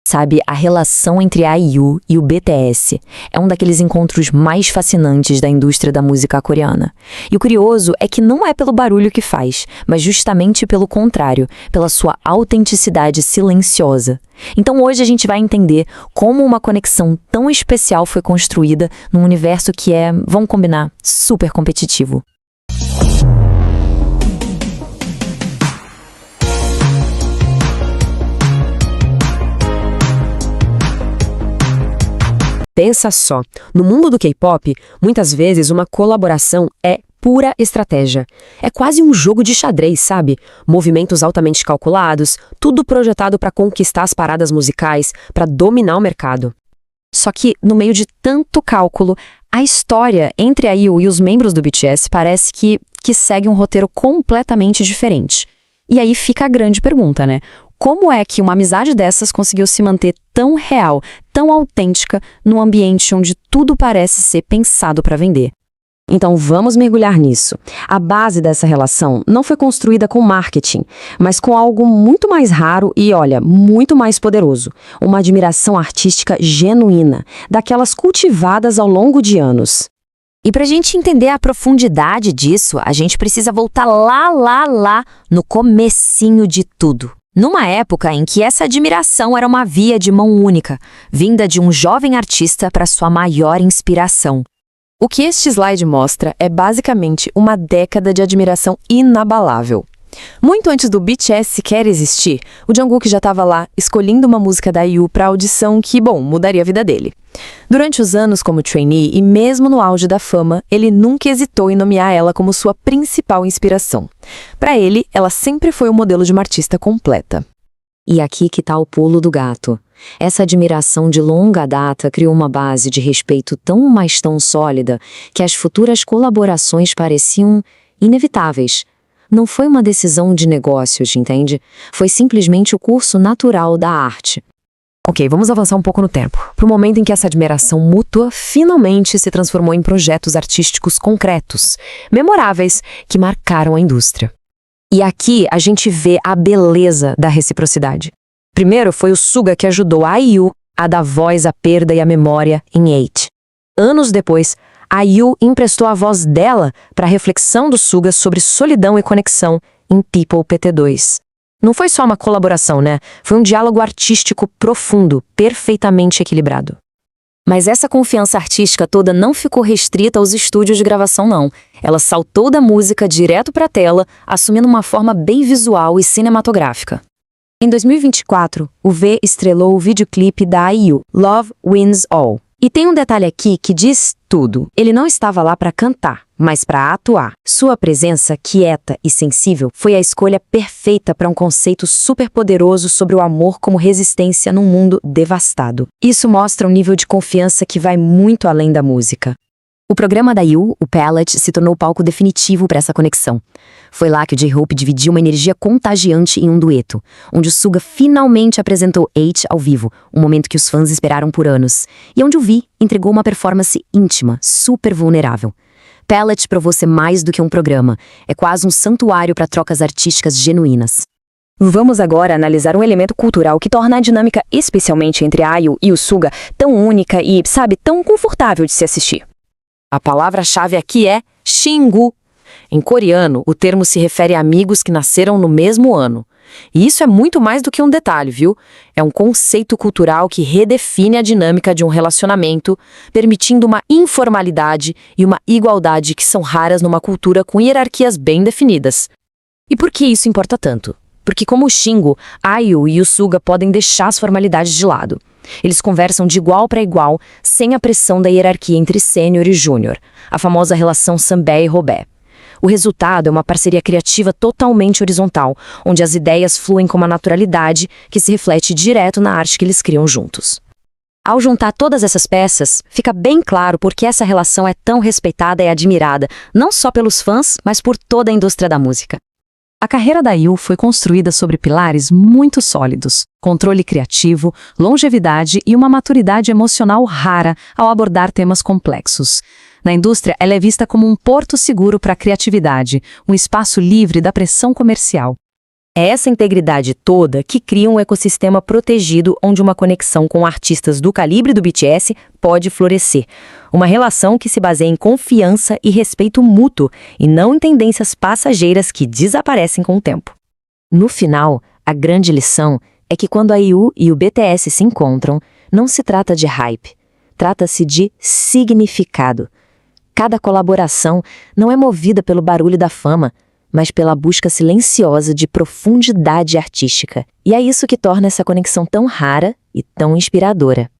Sabe, a relação entre a IU e o BTS é um daqueles encontros mais fascinantes da indústria da música coreana. E o curioso é que não é pelo barulho que faz, mas justamente pelo contrário, pela sua autenticidade silenciosa. Então hoje a gente vai entender como uma conexão tão especial foi construída num universo que é, vamos combinar, super competitivo. Pensa só, no mundo do K-pop, muitas vezes uma colaboração é pura estratégia. É quase um jogo de xadrez, sabe? Movimentos altamente calculados, tudo projetado para conquistar as paradas musicais, para dominar o mercado. Só que, no meio de tanto cálculo, a história entre a IU e os membros do BTS parece que segue um roteiro completamente diferente. E aí fica a grande pergunta, né? Como é que uma amizade dessas conseguiu se manter tão real, tão autêntica, num ambiente onde tudo parece ser pensado para vender? Então vamos mergulhar nisso. A base dessa relação não foi construída com marketing, mas com algo muito mais raro e, olha, muito mais poderoso. Uma admiração artística genuína, daquelas cultivadas ao longo de anos. E pra gente entender a profundidade disso, a gente precisa voltar lá, no comecinho de tudo. Numa época em que essa admiração era uma via de mão única, vinda de um jovem artista para sua maior inspiração. O que este slide mostra é basicamente uma década de admiração inabalável. Muito antes do BTS sequer existir, o Jungkook já estava lá, escolhendo uma música da IU para audição que, mudaria a vida dele. Durante os anos como trainee e mesmo no auge da fama, ele nunca hesitou em nomear ela como sua principal inspiração. Para ele, ela sempre foi o modelo de uma artista completa. E aqui que tá o pulo do gato. Essa admiração de longa data criou uma base de respeito tão sólida que as futuras colaborações pareciam inevitáveis. Não foi uma decisão de negócios, entende? Foi simplesmente o curso natural da arte. Ok, vamos avançar um pouco no tempo, para o momento em que essa admiração mútua finalmente se transformou em projetos artísticos concretos, memoráveis, que marcaram a indústria. E aqui a gente vê a beleza da reciprocidade. Primeiro foi o Suga que ajudou a IU a dar voz à perda e à memória em 8. Anos depois, a IU emprestou a voz dela para a reflexão do Suga sobre solidão e conexão em People PT2. Não foi só uma colaboração, né? Foi um diálogo artístico profundo, perfeitamente equilibrado. Mas essa confiança artística toda não ficou restrita aos estúdios de gravação, não. Ela saltou da música direto para a tela, assumindo uma forma bem visual e cinematográfica. Em 2024, o V estrelou o videoclipe da IU, Love Wins All. E tem um detalhe aqui que diz tudo. Ele não estava lá para cantar, mas para atuar. Sua presença, quieta e sensível, foi a escolha perfeita para um conceito superpoderoso sobre o amor como resistência num mundo devastado. Isso mostra um nível de confiança que vai muito além da música. O programa da IU, o Palette, se tornou o palco definitivo para essa conexão. Foi lá que o J-Hope dividiu uma energia contagiante em um dueto, onde o Suga finalmente apresentou 8 ao vivo, um momento que os fãs esperaram por anos, e onde o V entregou uma performance íntima, super vulnerável. Palette provou ser mais do que um programa, é quase um santuário para trocas artísticas genuínas. Vamos agora analisar um elemento cultural que torna a dinâmica, especialmente entre a IU e o Suga, tão única e, tão confortável de se assistir. A palavra-chave aqui é Shingu. Em coreano, o termo se refere a amigos que nasceram no mesmo ano. E isso é muito mais do que um detalhe, viu? É um conceito cultural que redefine a dinâmica de um relacionamento, permitindo uma informalidade e uma igualdade que são raras numa cultura com hierarquias bem definidas. E por que isso importa tanto? Porque como o Shingu, a IU e o Suga podem deixar as formalidades de lado. Eles conversam de igual para igual, sem a pressão da hierarquia entre sênior e júnior, a famosa relação Sanbae e Robé. O resultado é uma parceria criativa totalmente horizontal, onde as ideias fluem com uma naturalidade que se reflete direto na arte que eles criam juntos. Ao juntar todas essas peças, fica bem claro por que essa relação é tão respeitada e admirada, não só pelos fãs, mas por toda a indústria da música. A carreira da IU foi construída sobre pilares muito sólidos, controle criativo, longevidade e uma maturidade emocional rara ao abordar temas complexos. Na indústria, ela é vista como um porto seguro para a criatividade, um espaço livre da pressão comercial. É essa integridade toda que cria um ecossistema protegido onde uma conexão com artistas do calibre do BTS pode florescer. Uma relação que se baseia em confiança e respeito mútuo, e não em tendências passageiras que desaparecem com o tempo. No final, a grande lição é que quando a IU e o BTS se encontram, não se trata de hype, trata-se de significado. Cada colaboração não é movida pelo barulho da fama, mas pela busca silenciosa de profundidade artística. E é isso que torna essa conexão tão rara e tão inspiradora.